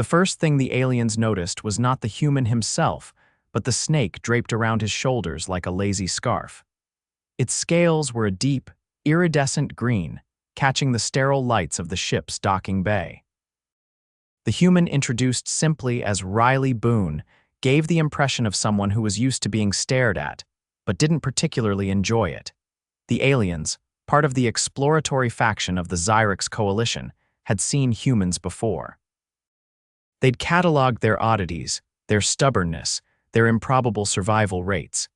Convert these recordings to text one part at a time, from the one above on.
The first thing the aliens noticed was not the human himself, but the snake draped around his shoulders like a lazy scarf. Its scales were a deep, iridescent green, catching the sterile lights of the ship's docking bay. The human, introduced simply as Riley Boone, gave the impression of someone who was used to being stared at, but didn't particularly enjoy it. The aliens, part of the exploratory faction of the Xyrix Coalition, had seen humans before. They'd cataloged their oddities, their stubbornness, their improbable survival rates.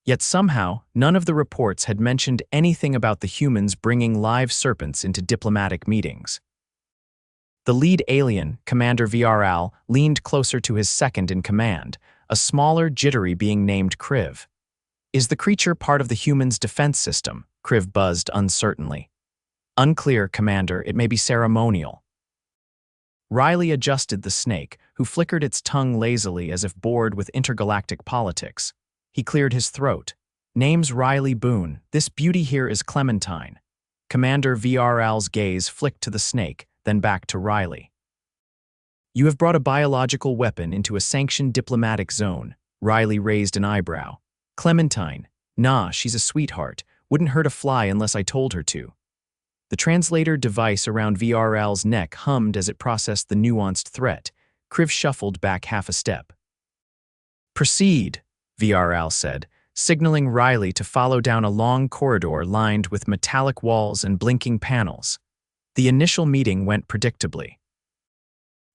Yet somehow, none of the reports had mentioned anything about the humans bringing live serpents into diplomatic meetings. The lead alien, Commander VRL, leaned closer to his second-in-command, a smaller, jittery being named Kriv. "Is the creature part of the human's defense system?" Kriv buzzed uncertainly. "Unclear, Commander. It may be ceremonial." Riley adjusted the snake, who flickered its tongue lazily as if bored with intergalactic politics. He cleared his throat. "Name's Riley Boone. This beauty here is Clementine." Commander VRL's gaze flicked to the snake, then back to Riley. "You have brought a biological weapon into a sanctioned diplomatic zone." Riley raised an eyebrow. "Clementine. Nah, she's a sweetheart. Wouldn't hurt a fly unless I told her to." The translator device around VRL's neck hummed as it processed the nuanced threat. Kriv shuffled back half a step. "Proceed," VRL said, signaling Riley to follow down a long corridor lined with metallic walls and blinking panels. The initial meeting went predictably.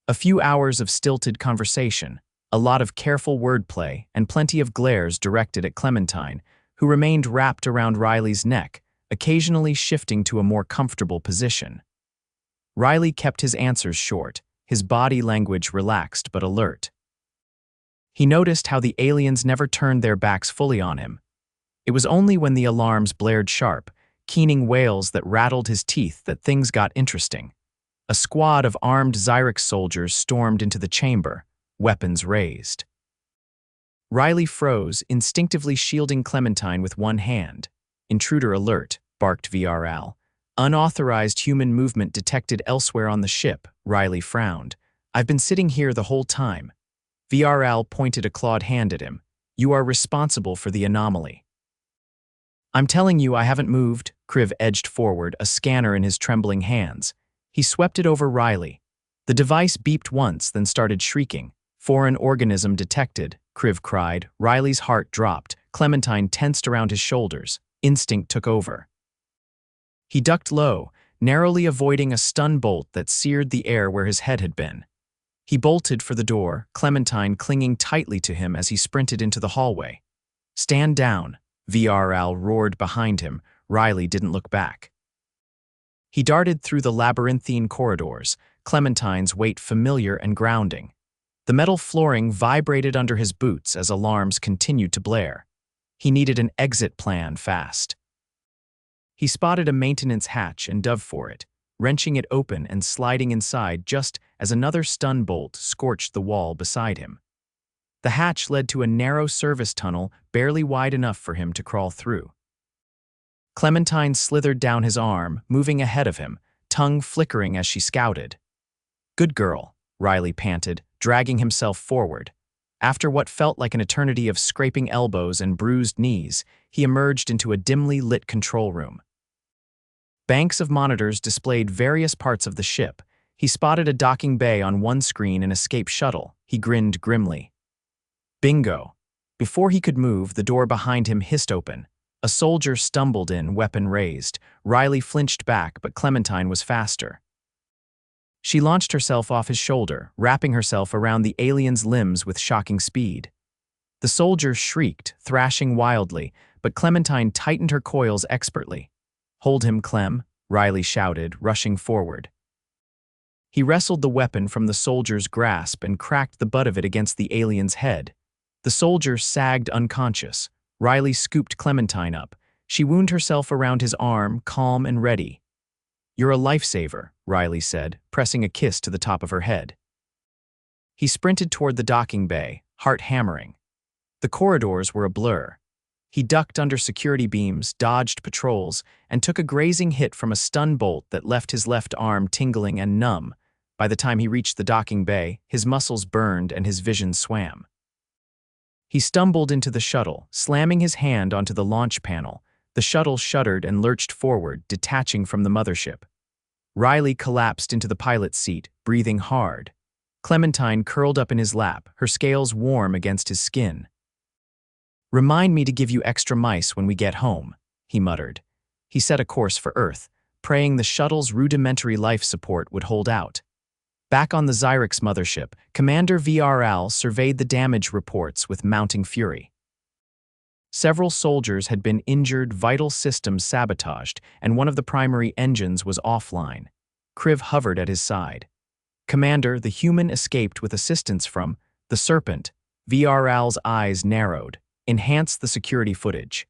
A few hours of stilted conversation, a lot of careful wordplay, and plenty of glares directed at Clementine, who remained wrapped around Riley's neck, occasionally shifting to a more comfortable position. Riley kept his answers short, his body language relaxed but alert. He noticed how the aliens never turned their backs fully on him. It was only when the alarms blared sharp, keening wails that rattled his teeth, that things got interesting. A squad of armed Xyrix soldiers stormed into the chamber, weapons raised. Riley froze, instinctively shielding Clementine with one hand. "Intruder alert," barked VRL. "Unauthorized human movement detected elsewhere on the ship." Riley frowned. "I've been sitting here the whole time." VRL pointed a clawed hand at him. "You are responsible for the anomaly." "I'm telling you I haven't moved." Kriv edged forward, a scanner in his trembling hands. He swept it over Riley. The device beeped once, then started shrieking. "Foreign organism detected," Kriv cried. Riley's heart dropped. Clementine tensed around his shoulders. Instinct took over. He ducked low, narrowly avoiding a stun bolt that seared the air where his head had been. He bolted for the door, Clementine clinging tightly to him as he sprinted into the hallway. "Stand down," VRL roared behind him. Riley didn't look back. He darted through the labyrinthine corridors, Clementine's weight familiar and grounding. The metal flooring vibrated under his boots as alarms continued to blare. He needed an exit plan fast. He spotted a maintenance hatch and dove for it, wrenching it open and sliding inside just as another stun bolt scorched the wall beside him. The hatch led to a narrow service tunnel barely wide enough for him to crawl through. Clementine slithered down his arm, moving ahead of him, tongue flickering as she scouted. "Good girl," Riley panted, dragging himself forward. After what felt like an eternity of scraping elbows and bruised knees, he emerged into a dimly lit control room. Banks of monitors displayed various parts of the ship. He spotted a docking bay on one screen, an escape shuttle. He grinned grimly. Bingo! Before he could move, the door behind him hissed open. A soldier stumbled in, weapon raised. Riley flinched back, but Clementine was faster. She launched herself off his shoulder, wrapping herself around the alien's limbs with shocking speed. The soldier shrieked, thrashing wildly, but Clementine tightened her coils expertly. "Hold him, Clem," Riley shouted, rushing forward. He wrestled the weapon from the soldier's grasp and cracked the butt of it against the alien's head. The soldier sagged unconscious. Riley scooped Clementine up. She wound herself around his arm, calm and ready. "You're a lifesaver," Riley said, pressing a kiss to the top of her head. He sprinted toward the docking bay, heart hammering. The corridors were a blur. He ducked under security beams, dodged patrols, and took a grazing hit from a stun bolt that left his left arm tingling and numb. By the time he reached the docking bay, his muscles burned and his vision swam. He stumbled into the shuttle, slamming his hand onto the launch panel. The shuttle shuddered and lurched forward, detaching from the mothership. Riley collapsed into the pilot's seat, breathing hard. Clementine curled up in his lap, her scales warm against his skin. "Remind me to give you extra mice when we get home," he muttered. He set a course for Earth, praying the shuttle's rudimentary life support would hold out. Back on the Xyrix mothership, Commander VRL surveyed the damage reports with mounting fury. Several soldiers had been injured, vital systems sabotaged, and one of the primary engines was offline. Kriv hovered at his side. "Commander, the human escaped with assistance from the Serpent." VRL's eyes narrowed. "Enhance the security footage."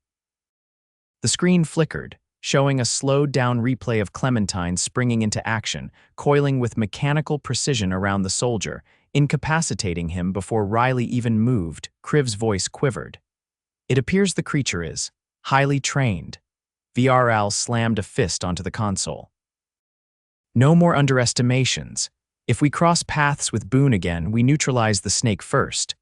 The screen flickered, showing a slowed-down replay of Clementine springing into action, coiling with mechanical precision around the soldier, incapacitating him before Riley even moved. Kriv's voice quivered. "It appears the creature is highly trained." VRL slammed a fist onto the console. "No more underestimations. If we cross paths with Boone again, we neutralize the snake first."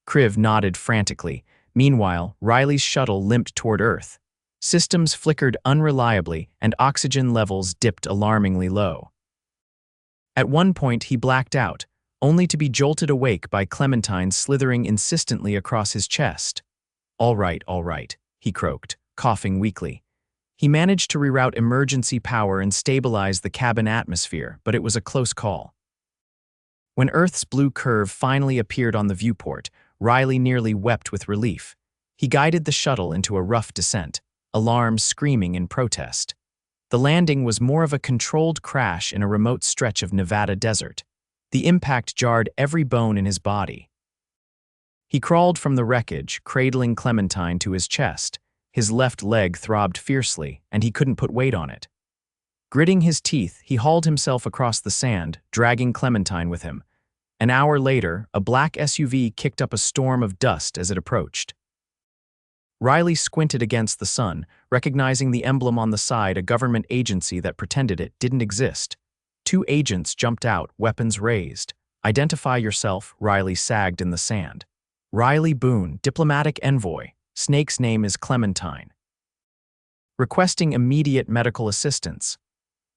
Kriv nodded frantically. Meanwhile, Riley's shuttle limped toward Earth. Systems flickered unreliably and oxygen levels dipped alarmingly low. At one point, he blacked out, only to be jolted awake by Clementine slithering insistently across his chest. All right," he croaked, coughing weakly. He managed to reroute emergency power and stabilize the cabin atmosphere, but it was a close call. When Earth's blue curve finally appeared on the viewport, Riley nearly wept with relief. He guided the shuttle into a rough descent, alarms screaming in protest. The landing was more of a controlled crash in a remote stretch of Nevada desert. The impact jarred every bone in his body. He crawled from the wreckage, cradling Clementine to his chest. His left leg throbbed fiercely, and he couldn't put weight on it. Gritting his teeth, he hauled himself across the sand, dragging Clementine with him. An hour later, a black SUV kicked up a storm of dust as it approached. Riley squinted against the sun, recognizing the emblem on the side, a government agency that pretended it didn't exist. Two agents jumped out, weapons raised. "Identify yourself," Riley sagged in the sand. "Riley Boone, diplomatic envoy. Snake's name is Clementine. Requesting immediate medical assistance."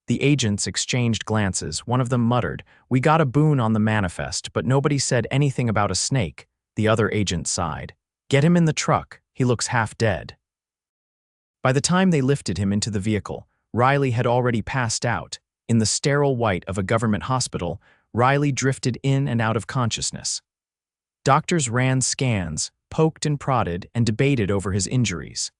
The agents exchanged glances. One of them muttered, "We got a Boone on the manifest, but nobody said anything about a snake." The other agent sighed. "Get him in the truck. He looks half dead." By the time they lifted him into the vehicle, Riley had already passed out. In the sterile white of a government hospital, Riley drifted in and out of consciousness. Doctors ran scans, poked and prodded, and debated over his injuries.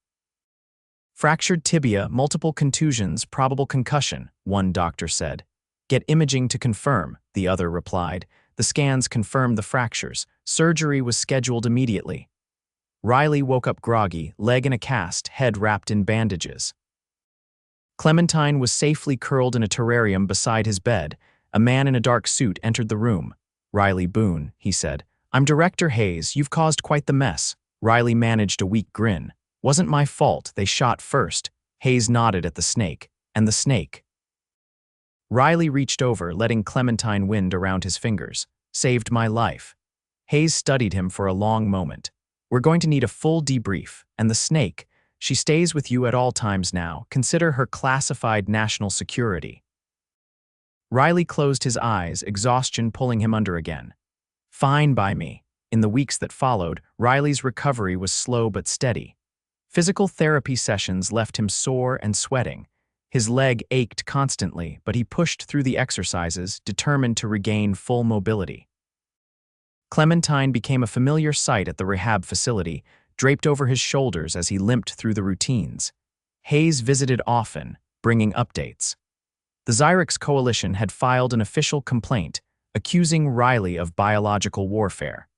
"Fractured tibia, multiple contusions, probable concussion," one doctor said. "Get imaging to confirm," the other replied. The scans confirmed the fractures. Surgery was scheduled immediately. Riley woke up groggy, leg in a cast, head wrapped in bandages. Clementine was safely curled in a terrarium beside his bed. A man in a dark suit entered the room. "Riley Boone," he said. "I'm Director Hayes. You've caused quite the mess." Riley managed a weak grin. "Wasn't my fault. They shot first." Hayes nodded at the snake. "And the snake?" Riley reached over, letting Clementine wind around his fingers. "Saved my life." Hayes studied him for a long moment. "We're going to need a full debrief. And the snake, she stays with you at all times now. Consider her classified national security." Riley closed his eyes, exhaustion pulling him under again. "Fine by me." In the weeks that followed, Riley's recovery was slow but steady. Physical therapy sessions left him sore and sweating. His leg ached constantly, but he pushed through the exercises, determined to regain full mobility. Clementine became a familiar sight at the rehab facility, draped over his shoulders as he limped through the routines. Hayes visited often, bringing updates. The Xyrix Coalition had filed an official complaint, accusing Riley of biological warfare.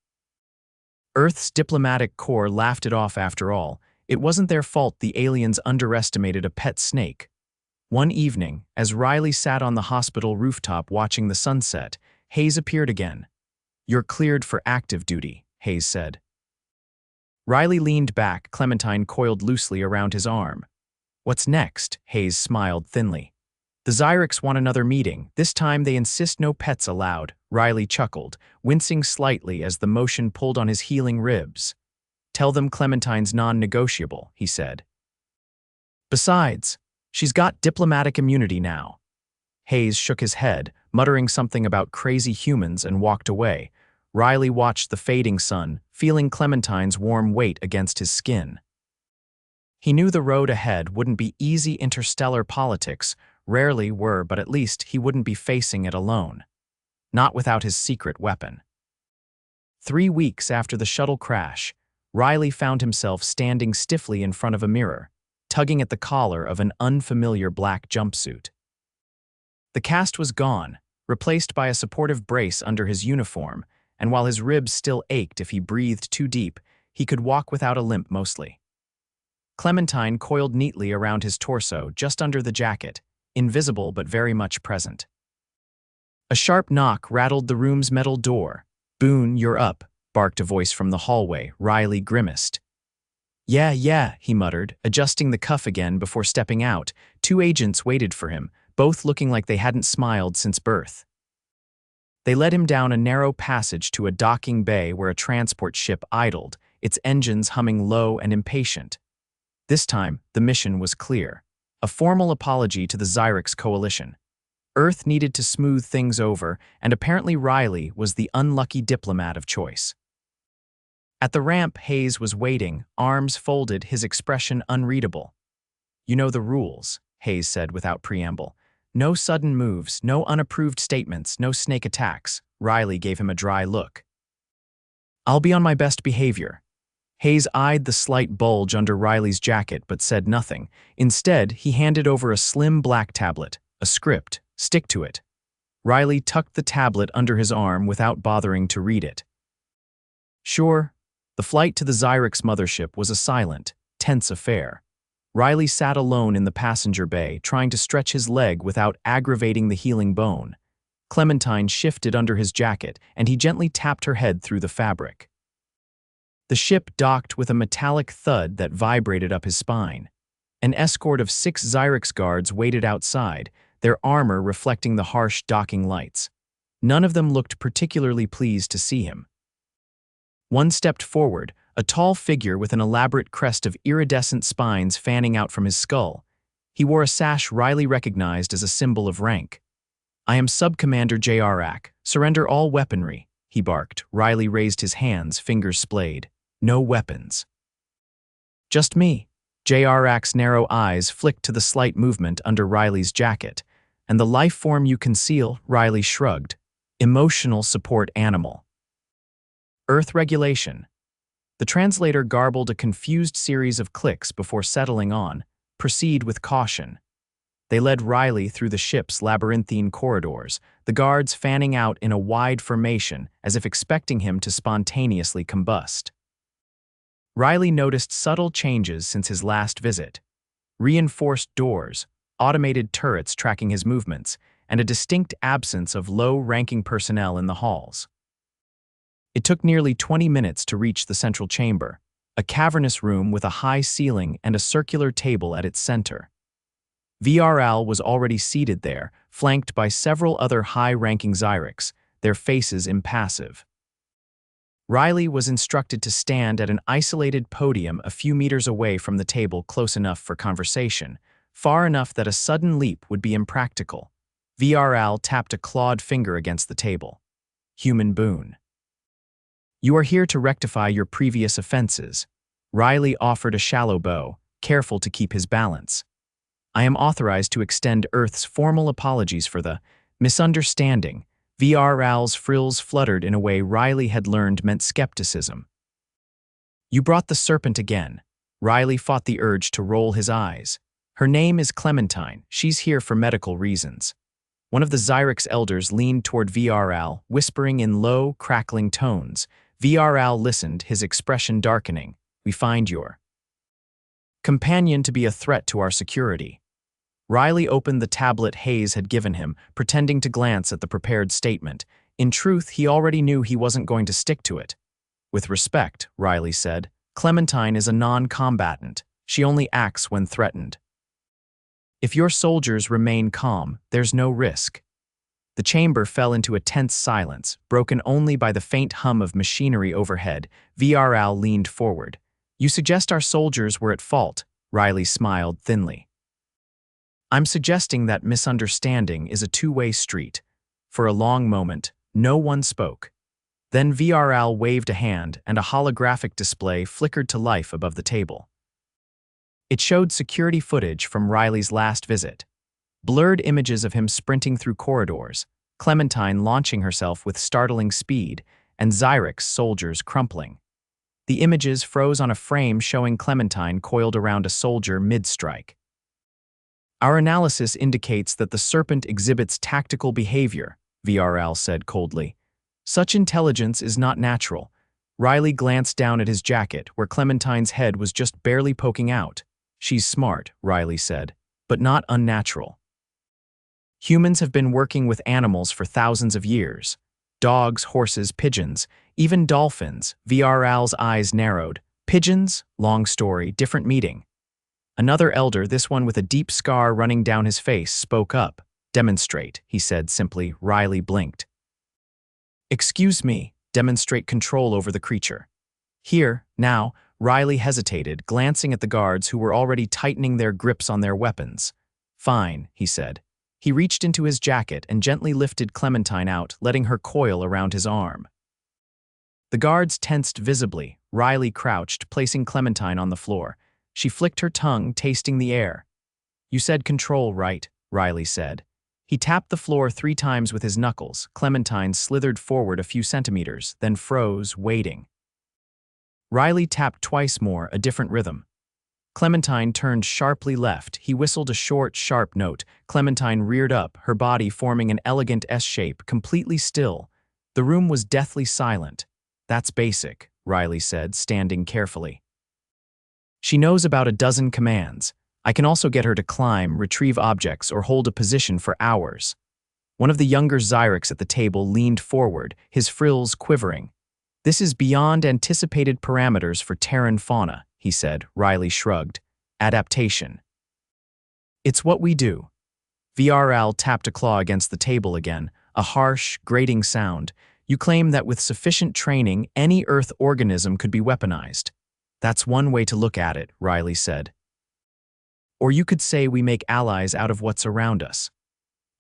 Earth's diplomatic corps laughed it off after all. It wasn't their fault the aliens underestimated a pet snake. One evening, as Riley sat on the hospital rooftop watching the sunset, Hayes appeared again. "You're cleared for active duty," Hayes said. Riley leaned back, Clementine coiled loosely around his arm. "What's next?" Hayes smiled thinly. The Xyrix want another meeting. This time they insist no pets allowed, Riley chuckled, wincing slightly as the motion pulled on his healing ribs. Tell them Clementine's non-negotiable, he said. Besides, she's got diplomatic immunity now. Hayes shook his head, muttering something about crazy humans, and walked away. Riley watched the fading sun, feeling Clementine's warm weight against his skin. He knew the road ahead wouldn't be easy. Interstellar politics rarely were, but at least he wouldn't be facing it alone. Not without his secret weapon. 3 weeks after the shuttle crash, Riley found himself standing stiffly in front of a mirror, tugging at the collar of an unfamiliar black jumpsuit. The cast was gone, replaced by a supportive brace under his uniform, and while his ribs still ached if he breathed too deep, he could walk without a limp mostly. Clementine coiled neatly around his torso, just under the jacket, invisible but very much present. A sharp knock rattled the room's metal door. "Boone, you're up," barked a voice from the hallway. Riley grimaced. Yeah, he muttered, adjusting the cuff again before stepping out. 2 agents waited for him, both looking like they hadn't smiled since birth. They led him down a narrow passage to a docking bay where a transport ship idled, its engines humming low and impatient. This time, the mission was clear. A formal apology to the Xyrix Coalition. Earth needed to smooth things over, and apparently Riley was the unlucky diplomat of choice. At the ramp, Hayes was waiting, arms folded, his expression unreadable. "You know the rules," Hayes said without preamble. "No sudden moves, no unapproved statements, no snake attacks." Riley gave him a dry look. "I'll be on my best behavior." Hayes eyed the slight bulge under Riley's jacket but said nothing. Instead, he handed over a slim black tablet, a script. "Stick to it." Riley tucked the tablet under his arm without bothering to read it. Sure. The flight to the Xyrix mothership was a silent, tense affair. Riley sat alone in the passenger bay, trying to stretch his leg without aggravating the healing bone. Clementine shifted under his jacket, and he gently tapped her head through the fabric. The ship docked with a metallic thud that vibrated up his spine. An escort of 6 Xyrix guards waited outside, their armor reflecting the harsh docking lights. None of them looked particularly pleased to see him. One stepped forward, a tall figure with an elaborate crest of iridescent spines fanning out from his skull. He wore a sash Riley recognized as a symbol of rank. "I am Sub-Commander Xyrix. Surrender all weaponry," he barked. Riley raised his hands, fingers splayed. "No weapons." "Just me." Xyrix's narrow eyes flicked to the slight movement under Riley's jacket. "And the life form you conceal," Riley shrugged. "Emotional support animal." "Earth regulation." The translator garbled a confused series of clicks before settling on, "Proceed with caution." They led Riley through the ship's labyrinthine corridors, the guards fanning out in a wide formation as if expecting him to spontaneously combust. Riley noticed subtle changes since his last visit. Reinforced doors, automated turrets tracking his movements, and a distinct absence of low-ranking personnel in the halls. It took nearly 20 minutes to reach the central chamber, a cavernous room with a high ceiling and a circular table at its center. VRL was already seated there, flanked by several other high-ranking Xyrix, their faces impassive. Riley was instructed to stand at an isolated podium a few meters away from the table, close enough for conversation, far enough that a sudden leap would be impractical. VRL tapped a clawed finger against the table. "Human Boone. You are here to rectify your previous offenses." Riley offered a shallow bow, careful to keep his balance. "I am authorized to extend Earth's formal apologies for the misunderstanding." VRL's frills fluttered in a way Riley had learned meant skepticism. "You brought the serpent again." Riley fought the urge to roll his eyes. "Her name is Clementine. She's here for medical reasons." One of the Xyrix elders leaned toward VRL, whispering in low, crackling tones. VRL listened, his expression darkening. "We find your companion to be a threat to our security." Riley opened the tablet Hayes had given him, pretending to glance at the prepared statement. In truth, he already knew he wasn't going to stick to it. "With respect," Riley said, "Clementine is a non-combatant. She only acts when threatened." If your soldiers remain calm, there's no risk. The chamber fell into a tense silence, broken only by the faint hum of machinery overhead. VRL leaned forward. You suggest our soldiers were at fault, Riley smiled thinly. I'm suggesting that misunderstanding is a two-way street. For a long moment, no one spoke. Then VRL waved a hand and a holographic display flickered to life above the table. It showed security footage from Riley's last visit. Blurred images of him sprinting through corridors, Clementine launching herself with startling speed, and Xyrix soldiers crumpling. The images froze on a frame showing Clementine coiled around a soldier mid-strike. Our analysis indicates that the serpent exhibits tactical behavior, VRL said coldly. Such intelligence is not natural. Riley glanced down at his jacket, where Clementine's head was just barely poking out. She's smart, Riley said, but not unnatural. Humans have been working with animals for thousands of years. Dogs, horses, pigeons, even dolphins. VRL's eyes narrowed. Pigeons? Long story, different meeting. Another elder, this one with a deep scar running down his face, spoke up. Demonstrate, he said simply. Riley blinked. Excuse me, demonstrate control over the creature. Here, now, Riley hesitated, glancing at the guards who were already tightening their grips on their weapons. Fine, he said. He reached into his jacket and gently lifted Clementine out, letting her coil around his arm. The guards tensed visibly. Riley crouched, placing Clementine on the floor. She flicked her tongue, tasting the air. You said control, right? Riley said. He tapped the floor 3 times with his knuckles. Clementine slithered forward a few centimeters, then froze, waiting. Riley tapped twice more, a different rhythm. Clementine turned sharply left. He whistled a short, sharp note. Clementine reared up, her body forming an elegant S-shape, completely still. The room was deathly silent. That's basic, Riley said, standing carefully. She knows about a dozen commands. I can also get her to climb, retrieve objects, or hold a position for hours. One of the younger Xyrix at the table leaned forward, his frills quivering. This is beyond anticipated parameters for Terran fauna, he said. Riley shrugged. Adaptation. It's what we do. VRL tapped a claw against the table again, a harsh, grating sound. You claim that with sufficient training, any Earth organism could be weaponized. That's one way to look at it, Riley said. Or you could say we make allies out of what's around us.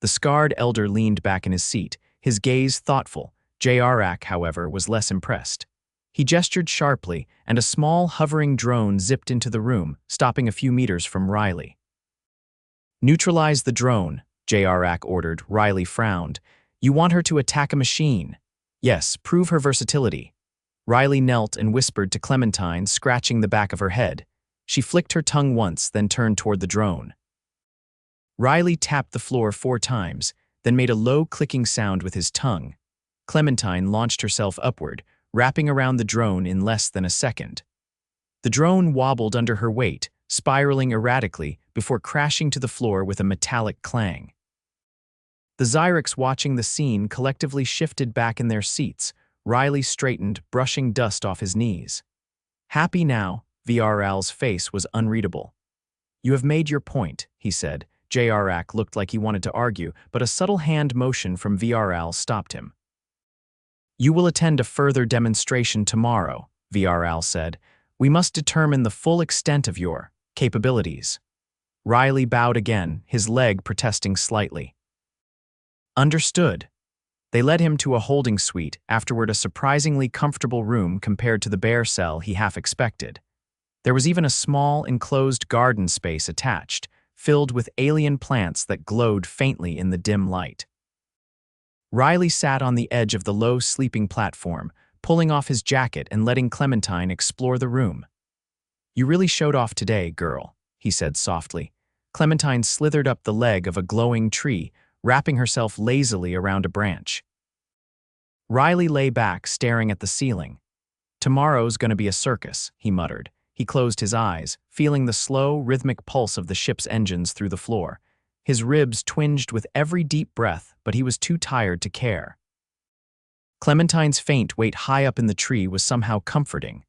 The scarred elder leaned back in his seat, his gaze thoughtful. Xyrix, however, was less impressed. He gestured sharply, and a small, hovering drone zipped into the room, stopping a few meters from Riley. Neutralize the drone, Xyrix ordered. Riley frowned. You want her to attack a machine? Yes, prove her versatility. Riley knelt and whispered to Clementine, scratching the back of her head. She flicked her tongue once, then turned toward the drone. Riley tapped the floor 4 times, then made a low clicking sound with his tongue. Clementine launched herself upward, wrapping around the drone in less than a second. The drone wobbled under her weight, spiraling erratically before crashing to the floor with a metallic clang. The Xyrix watching the scene collectively shifted back in their seats. Riley straightened, brushing dust off his knees. Happy now? VRL's face was unreadable. You have made your point, he said. Xyrix looked like he wanted to argue, but a subtle hand motion from VRL stopped him. You will attend a further demonstration tomorrow, VRL said. We must determine the full extent of your capabilities. Riley bowed again, his leg protesting slightly. Understood. They led him to a holding suite, afterward a surprisingly comfortable room compared to the bare cell he half expected. There was even a small, enclosed garden space attached, filled with alien plants that glowed faintly in the dim light. Riley sat on the edge of the low sleeping platform, pulling off his jacket and letting Clementine explore the room. You really showed off today, girl, he said softly. Clementine slithered up the leg of a glowing tree, wrapping herself lazily around a branch. Riley lay back, staring at the ceiling. Tomorrow's gonna be a circus, he muttered. He closed his eyes, feeling the slow, rhythmic pulse of the ship's engines through the floor. His ribs twinged with every deep breath, but he was too tired to care. Clementine's faint weight high up in the tree was somehow comforting.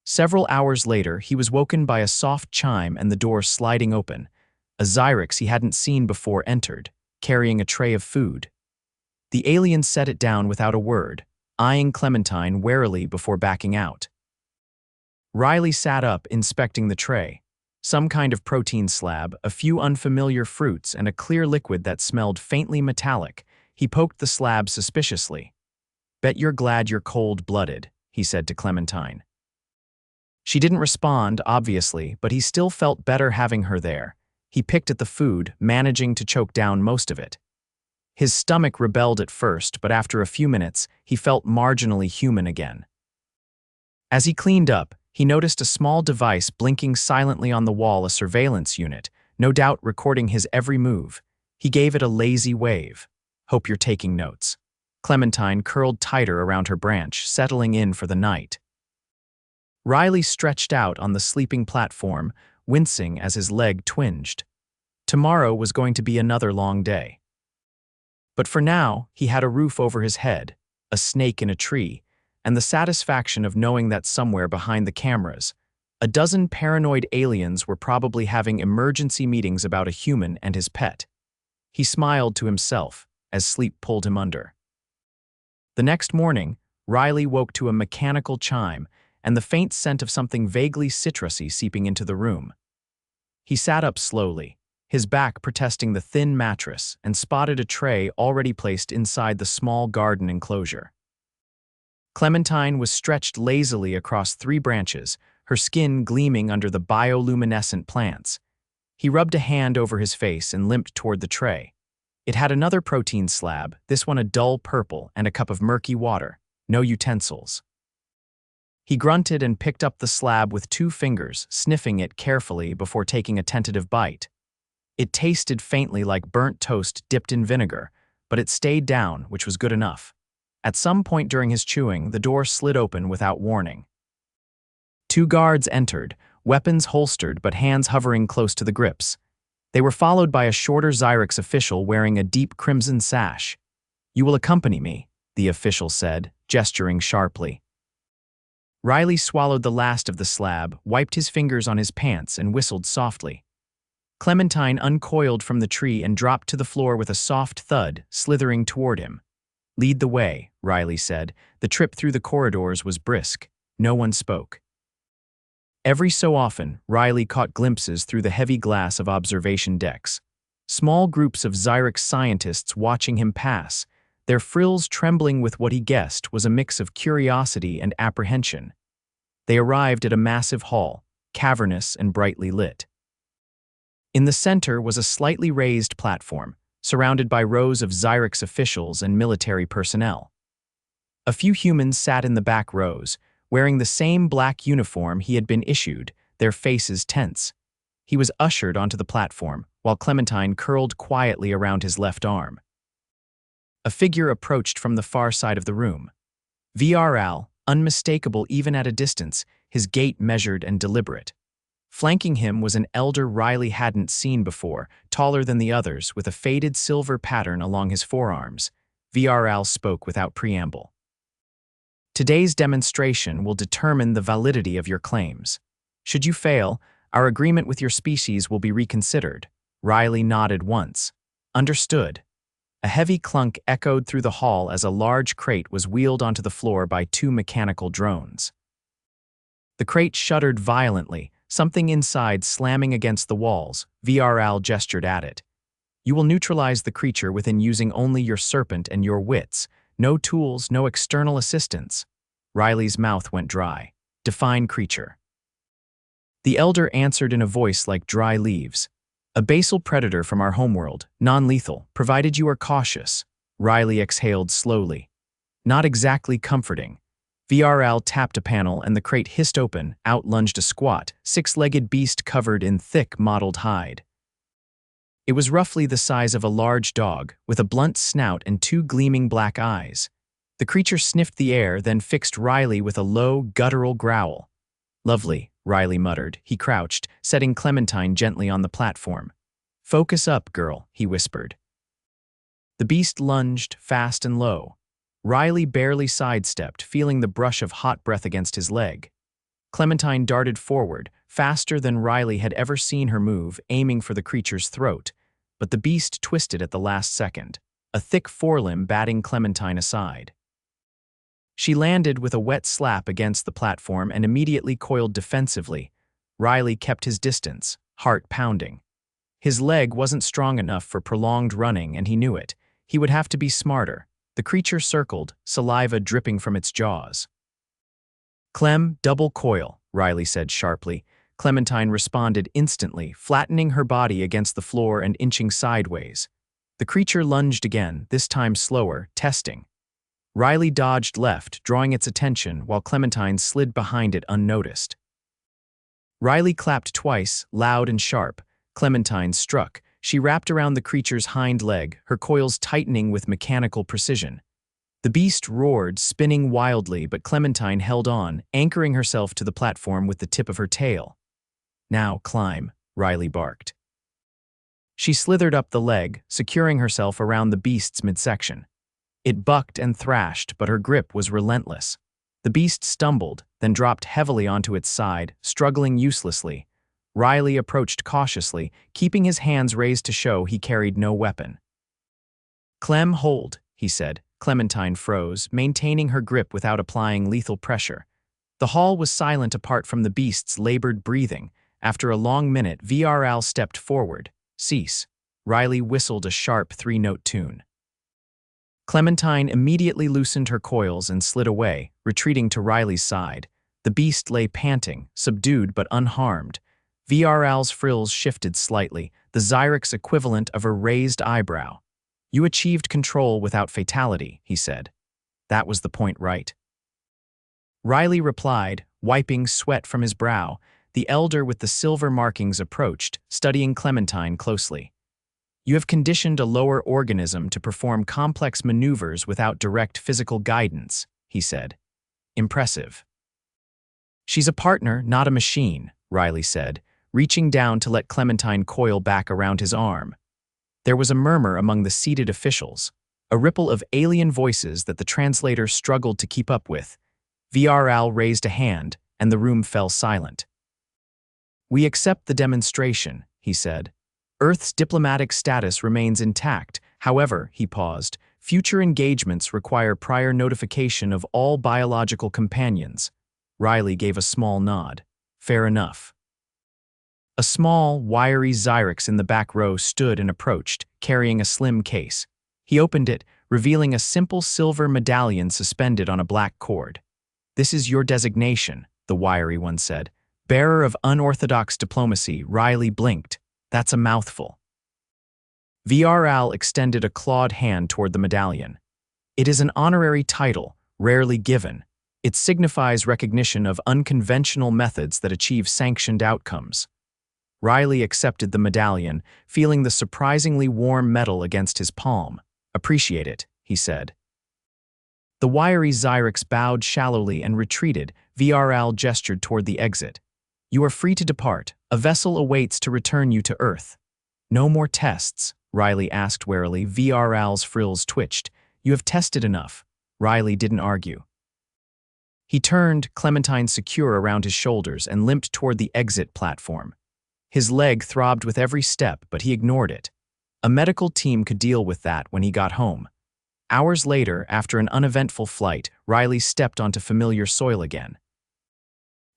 Several hours later, he was woken by a soft chime and the door sliding open. A Xyrix he hadn't seen before entered, carrying a tray of food. The alien set it down without a word, eyeing Clementine warily before backing out. Riley sat up, inspecting the tray. Some kind of protein slab, a few unfamiliar fruits, and a clear liquid that smelled faintly metallic. He poked the slab suspiciously. "Bet you're glad you're cold-blooded," he said to Clementine. She didn't respond, obviously, but he still felt better having her there. He picked at the food, managing to choke down most of it. His stomach rebelled at first, but after a few minutes, he felt marginally human again. As he cleaned up, he noticed a small device blinking silently on the wall, a surveillance unit, no doubt recording his every move. He gave it a lazy wave. "Hope you're taking notes." Clementine curled tighter around her branch, settling in for the night. Riley stretched out on the sleeping platform, wincing as his leg twinged. Tomorrow was going to be another long day. But for now, he had a roof over his head, a snake in a tree, and the satisfaction of knowing that somewhere behind the cameras, a dozen paranoid aliens were probably having emergency meetings about a human and his pet. He smiled to himself as sleep pulled him under. The next morning, Riley woke to a mechanical chime and the faint scent of something vaguely citrusy seeping into the room. He sat up slowly, his back protesting the thin mattress, and spotted a tray already placed inside the small garden enclosure. Clementine was stretched lazily across 3 branches, her skin gleaming under the bioluminescent plants. He rubbed a hand over his face and limped toward the tray. It had another protein slab, this one a dull purple, and a cup of murky water, no utensils. He grunted and picked up the slab with 2 fingers, sniffing it carefully before taking a tentative bite. It tasted faintly like burnt toast dipped in vinegar, but it stayed down, which was good enough. At some point during his chewing, the door slid open without warning. 2 guards entered, weapons holstered but hands hovering close to the grips. They were followed by a shorter Xyrix official wearing a deep crimson sash. "You will accompany me," the official said, gesturing sharply. Riley swallowed the last of the slab, wiped his fingers on his pants, and whistled softly. Clementine uncoiled from the tree and dropped to the floor with a soft thud, slithering toward him. "Lead the way," Riley said. The trip through the corridors was brisk. No one spoke. Every so often, Riley caught glimpses through the heavy glass of observation decks. Small groups of Xyrix scientists watching him pass, their frills trembling with what he guessed was a mix of curiosity and apprehension. They arrived at a massive hall, cavernous and brightly lit. In the center was a slightly raised platform, surrounded by rows of Xyrix officials and military personnel. A few humans sat in the back rows, wearing the same black uniform he had been issued, their faces tense. He was ushered onto the platform, while Clementine curled quietly around his left arm. A figure approached from the far side of the room. VRL, unmistakable even at a distance, his gait measured and deliberate. Flanking him was an elder Riley hadn't seen before, taller than the others, with a faded silver pattern along his forearms. VRL spoke without preamble. "Today's demonstration will determine the validity of your claims. Should you fail, our agreement with your species will be reconsidered." Riley nodded once. "Understood." A heavy clunk echoed through the hall as a large crate was wheeled onto the floor by 2 mechanical drones. The crate shuddered violently, something inside slamming against the walls. VRL gestured at it. "You will neutralize the creature within using only your serpent and your wits. No tools, no external assistance." Riley's mouth went dry. "Define creature." The elder answered in a voice like dry leaves. "A basal predator from our homeworld, non-lethal, provided you are cautious." Riley exhaled slowly. "Not exactly comforting." VRL tapped a panel and the crate hissed open. Out lunged a squat, 6-legged beast covered in thick mottled hide. It was roughly the size of a large dog, with a blunt snout and 2 gleaming black eyes. The creature sniffed the air, then fixed Riley with a low, guttural growl. "Lovely," Riley muttered. He crouched, setting Clementine gently on the platform. "Focus up, girl," he whispered. The beast lunged, fast and low. Riley barely sidestepped, feeling the brush of hot breath against his leg. Clementine darted forward, faster than Riley had ever seen her move, aiming for the creature's throat. But the beast twisted at the last second, a thick forelimb batting Clementine aside. She landed with a wet slap against the platform and immediately coiled defensively. Riley kept his distance, heart pounding. His leg wasn't strong enough for prolonged running, and he knew it. He would have to be smarter. The creature circled, saliva dripping from its jaws. "Clem, double coil," Riley said sharply. Clementine responded instantly, flattening her body against the floor and inching sideways. The creature lunged again, this time slower, testing. Riley dodged left, drawing its attention, while Clementine slid behind it unnoticed. Riley clapped twice, loud and sharp. Clementine struck. She wrapped around the creature's hind leg, her coils tightening with mechanical precision. The beast roared, spinning wildly, but Clementine held on, anchoring herself to the platform with the tip of her tail. "Now climb," Riley barked. She slithered up the leg, securing herself around the beast's midsection. It bucked and thrashed, but her grip was relentless. The beast stumbled, then dropped heavily onto its side, struggling uselessly. Riley approached cautiously, keeping his hands raised to show he carried no weapon. "Clem, hold," he said. Clementine froze, maintaining her grip without applying lethal pressure. The hall was silent apart from the beast's labored breathing. After a long minute, VRL stepped forward. "Cease." Riley whistled a sharp three-note tune. Clementine immediately loosened her coils and slid away, retreating to Riley's side. The beast lay panting, subdued but unharmed. VRL's frills shifted slightly, the Xyrix equivalent of a raised eyebrow. "You achieved control without fatality," he said. "That was the point, right?" Riley replied, wiping sweat from his brow. The elder with the silver markings approached, studying Clementine closely. "You have conditioned a lower organism to perform complex maneuvers without direct physical guidance," he said. "Impressive." "She's a partner, not a machine," Riley said, reaching down to let Clementine coil back around his arm. There was a murmur among the seated officials, a ripple of alien voices that the translator struggled to keep up with. VRL raised a hand, and the room fell silent. "We accept the demonstration," he said. "Earth's diplomatic status remains intact. However," he paused, "future engagements require prior notification of all biological companions." Riley gave a small nod. "Fair enough." A small, wiry Xyrix in the back row stood and approached, carrying a slim case. He opened it, revealing a simple silver medallion suspended on a black cord. "This is your designation," the wiry one said. "Bearer of unorthodox diplomacy." Riley blinked. "That's a mouthful." VRL extended a clawed hand toward the medallion. "It is an honorary title, rarely given. It signifies recognition of unconventional methods that achieve sanctioned outcomes." Riley accepted the medallion, feeling the surprisingly warm metal against his palm. "Appreciate it," he said. The wiry Xyrix bowed shallowly and retreated. VRL gestured toward the exit. "You are free to depart. A vessel awaits to return you to Earth." "No more tests?" Riley asked warily. VRL's frills twitched. "You have tested enough." Riley didn't argue. He turned, Clementine secure around his shoulders, and limped toward the exit platform. His leg throbbed with every step, but he ignored it. A medical team could deal with that when he got home. Hours later, after an uneventful flight, Riley stepped onto familiar soil again.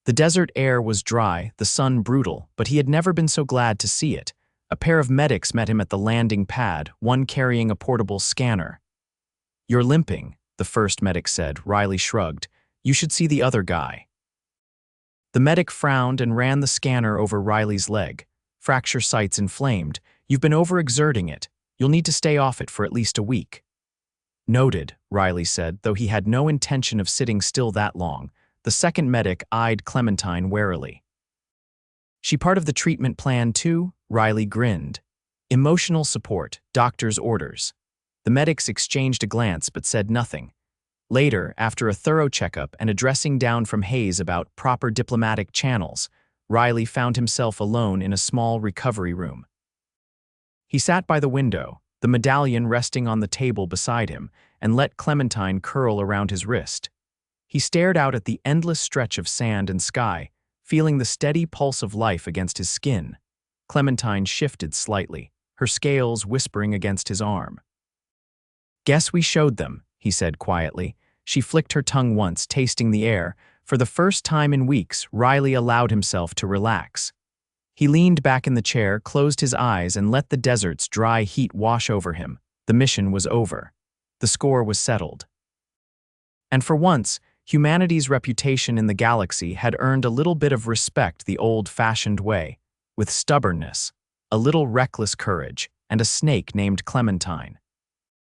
The desert air was dry, the sun brutal, but he had never been so glad to see it. A pair of medics met him at the landing pad, one carrying a portable scanner. "You're limping," the first medic said. Riley shrugged. "You should see the other guy." The medic frowned and ran the scanner over Riley's leg. "Fracture site's inflamed. You've been overexerting it. You'll need to stay off it for at least a week." "Noted," Riley said, though he had no intention of sitting still that long. The second medic eyed Clementine warily. "She part of the treatment plan too?" Riley grinned. "Emotional support, doctor's orders." The medics exchanged a glance but said nothing. Later, after a thorough checkup and a dressing down from Hayes about proper diplomatic channels, Riley found himself alone in a small recovery room. He sat by the window, the medallion resting on the table beside him, and let Clementine curl around his wrist. He stared out at the endless stretch of sand and sky, feeling the steady pulse of life against his skin. Clementine shifted slightly, her scales whispering against his arm. "Guess we showed them," he said quietly. She flicked her tongue once, tasting the air. For the first time in weeks, Riley allowed himself to relax. He leaned back in the chair, closed his eyes, and let the desert's dry heat wash over him. The mission was over. The score was settled. And for once, humanity's reputation in the galaxy had earned a little bit of respect the old-fashioned way, with stubbornness, a little reckless courage, and a snake named Clementine.